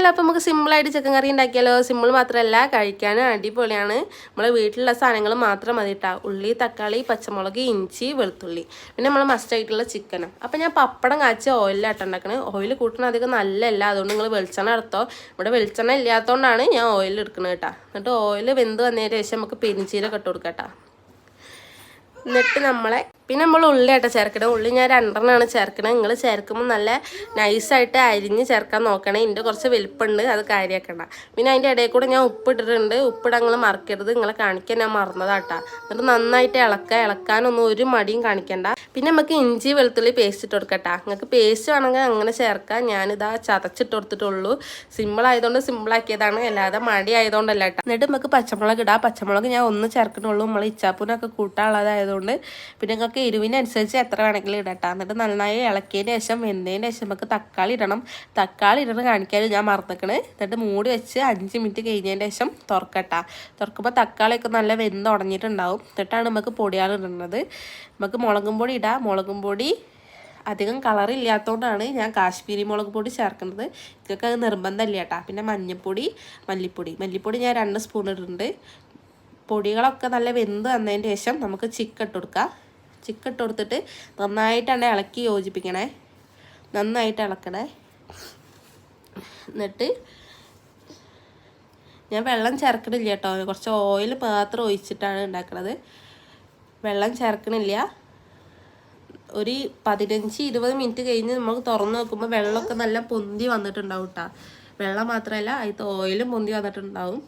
എന്തായാലും അപ്പോൾ നമുക്ക് സിമ്പിളായിട്ട് ചിക്കൻ കറി ഉണ്ടാക്കിയാലോ. സിമ്പിൾ മാത്രമല്ല കഴിക്കാനും അടിപൊളിയാണ്. നമ്മളെ വീട്ടിലുള്ള സാധനങ്ങൾ മാത്രം മതി കേട്ടോ. ഉള്ളി, തക്കാളി, പച്ചമുളക്, ഇഞ്ചി, വെളുത്തുള്ളി, പിന്നെ നമ്മൾ മസ്റ്റായിട്ടുള്ള ചിക്കനും. അപ്പോൾ ഞാൻ പപ്പടം കാച്ചി ഓയിലായിട്ട് ഉണ്ടാക്കണേ. ഓയിൽ കൂട്ടണ അധികം നല്ലതല്ല, അതുകൊണ്ട് നിങ്ങൾ വെളിച്ചെണ്ണ എടുത്തോ. ഇവിടെ വെളിച്ചെണ്ണ ഇല്ലാത്തതുകൊണ്ടാണ് ഞാൻ ഓയിൽ എടുക്കുന്നത് കേട്ടോ. എന്നിട്ട് ഓയിൽ വെന്ത് വന്നതിന് ശേഷം നമുക്ക് പെരിഞ്ചീരകം ഇട്ട് കൊടുക്കാം കേട്ടോ. എന്നിട്ട് പിന്നെ നമ്മൾ ഉള്ളിയായിട്ട് ചേർക്കണം. ഉള്ളി ഞാൻ 2 ചേർക്കണം. നിങ്ങൾ ചേർക്കുമ്പോൾ നല്ല നൈസായിട്ട് അരിഞ്ഞ് ചേർക്കാൻ നോക്കണേ. ഇതിൻ്റെ കുറച്ച് വലിപ്പമുണ്ട്, അത് കാര്യമാക്കണ്ട. പിന്നെ അതിൻ്റെ ഇടയിൽ കൂടെ ഞാൻ ഉപ്പിട്ടിട്ടുണ്ട്. ഉപ്പിടാൻ നിങ്ങൾ മറക്കരുത്, നിങ്ങളെ കാണിക്കാൻ ഞാൻ മറന്നതാട്ടാ. എന്നിട്ട് നന്നായിട്ട് ഇളക്കാനൊന്നും ഒരു മടിയും കാണിക്കണ്ട. പിന്നെ നമുക്ക് ഇഞ്ചി വെളുത്തുള്ളി പേസ്റ്റ് ഇട്ട് കൊടുക്കട്ടാ. നിങ്ങൾക്ക് പേസ്റ്റ് വേണമെങ്കിൽ അങ്ങനെ ചേർക്കാം. ഞാനിതാ ചതച്ചിട്ട് കൊടുത്തിട്ടുള്ളൂ. സിമ്പിളായതുകൊണ്ട് സിമ്പിളാക്കിയതാണ്, അല്ലാതെ മടി ആയതുകൊണ്ടല്ല കേട്ടോ. എന്നിട്ട് നമുക്ക് പച്ചമുളക് ഇടാം. പച്ചമുളക് ഞാൻ 1 ചേർക്കണുള്ളൂ, നമ്മൾ ഇച്ചാപ്പൂനൊക്കെ കൂട്ടാനുള്ളതായതുകൊണ്ട്. പിന്നെ നിങ്ങൾക്ക് എരിവിനനുസരിച്ച് എത്ര വേണമെങ്കിലും ഇടട്ടാ. എന്നിട്ട് നന്നായി ഇളക്കിയതിന് ശേഷം വെന്തതിന് ശേഷം നമുക്ക് തക്കാളി ഇടണം. തക്കാളി ഇടണം കാണിക്കാൻ ഞാൻ മറന്നിക്കണ്. എന്നിട്ട് മൂടി വെച്ച് 5 മിനിറ്റ് കഴിഞ്ഞതിന് ശേഷം തുറക്കട്ടാ. തുറക്കുമ്പോൾ തക്കാളിയൊക്കെ നല്ല വെന്ത് ഉടഞ്ഞിട്ടുണ്ടാവും. എന്നിട്ടാണ് നമുക്ക് പൊടിയാൾ ഇടുന്നത്. നമുക്ക് മുളകും പൊടി ഇടാം. മുളകും പൊടി അധികം കളറില്ലാത്തതുകൊണ്ടാണ് ഞാൻ കാശ്മീരി മുളക് പൊടി ചേർക്കുന്നത്. ഇതൊക്കെ അത് നിർബന്ധമില്ല കേട്ടോ. പിന്നെ മഞ്ഞൾപ്പൊടി, മല്ലിപ്പൊടി ഞാൻ 2 സ്പൂൺ ഇടുന്നുണ്ട്. പൊടികളൊക്കെ നല്ല വെന്ത് വന്നതിന് ശേഷം നമുക്ക് ചിക്കൻ ഇട്ട് കൊടുക്കാം. ചിക്കൻ ഇട്ട് കൊടുത്തിട്ട് നന്നായിട്ടാണ് ഇളക്കി യോജിപ്പിക്കണേ. നന്നായിട്ട് ഇളക്കണേ. എന്നിട്ട് ഞാൻ വെള്ളം ചേർക്കണില്ല കേട്ടോ. കുറച്ച് ഓയിൽ മാത്രം ഒഴിച്ചിട്ടാണ് ഉണ്ടാക്കുന്നത്. വെള്ളം ചേർക്കണില്ല. ഒരു 15-20 മിനിറ്റ് കഴിഞ്ഞ് നമുക്ക് തുറന്ന് നോക്കുമ്പോൾ വെള്ളമൊക്കെ നല്ല പൊന്തി വന്നിട്ടുണ്ടാവും കേട്ടോ. വെള്ളം മാത്രമല്ല, അതിൽ ഓയിലും പൊന്തി വന്നിട്ടുണ്ടാവും.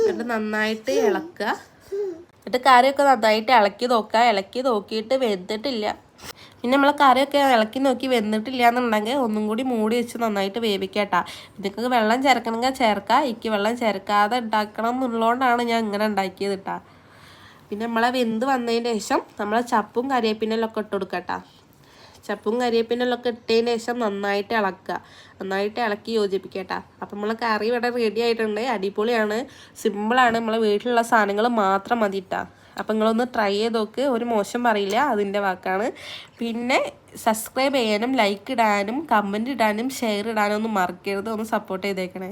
എന്നിട്ട് നന്നായിട്ട് ഇളക്കുക. എന്നിട്ട് കറിയൊക്കെ നന്നായിട്ട് ഇളക്കി നോക്കുക. ഇളക്കി നോക്കിയിട്ട് വെന്തിട്ടില്ല, പിന്നെ നമ്മളെ കറിയൊക്കെ ഇളക്കി നോക്കി വെന്തിട്ടില്ല എന്നുണ്ടെങ്കിൽ ഒന്നും കൂടി മൂടി വെച്ച് നന്നായിട്ട് വേവിക്കട്ടാ. നിങ്ങൾക്ക് വെള്ളം ചേർക്കണമെങ്കിൽ ചേർക്കാം. എനിക്ക് വെള്ളം ചേർക്കാതെ ഉണ്ടാക്കണം എന്നുള്ളതുകൊണ്ടാണ് ഞാൻ ഇങ്ങനെ ഉണ്ടാക്കിയത് കേട്ടാ. പിന്നെ നമ്മളെ വെന്ത് വന്നതിന് ശേഷം നമ്മളെ ചപ്പും കരിവേപ്പിനെല്ലൊക്കെ ഇട്ട് കൊടുക്കട്ടാ. ചപ്പും കരിവേപ്പിനെല്ലൊക്കെ ഇട്ടതിന് ശേഷം നന്നായിട്ട് ഇളക്കുക. നന്നായിട്ട് ഇളക്കി യോജിപ്പിക്കട്ടാ. അപ്പം നമ്മളെ കറി ഇവിടെ റെഡി ആയിട്ടുണ്ട്. അടിപൊളിയാണ്, സിമ്പിളാണ്. നമ്മളെ വീട്ടിലുള്ള സാധനങ്ങൾ മാത്രം മതി ഇട്ടാ. അപ്പം നിങ്ങളൊന്ന് ട്രൈ ചെയ്ത് നോക്ക്, ഒരു മോശം പറയില്ല, അതിൻ്റെ വാക്കാണ്. പിന്നെ സബ്സ്ക്രൈബ് ചെയ്യാനും ലൈക്ക് ഇടാനും കമൻറ്റ് ഇടാനും ഷെയർ ഇടാനും ഒന്നും മറക്കരുത്. ഒന്ന് സപ്പോർട്ട് ചെയ്തേക്കണേ.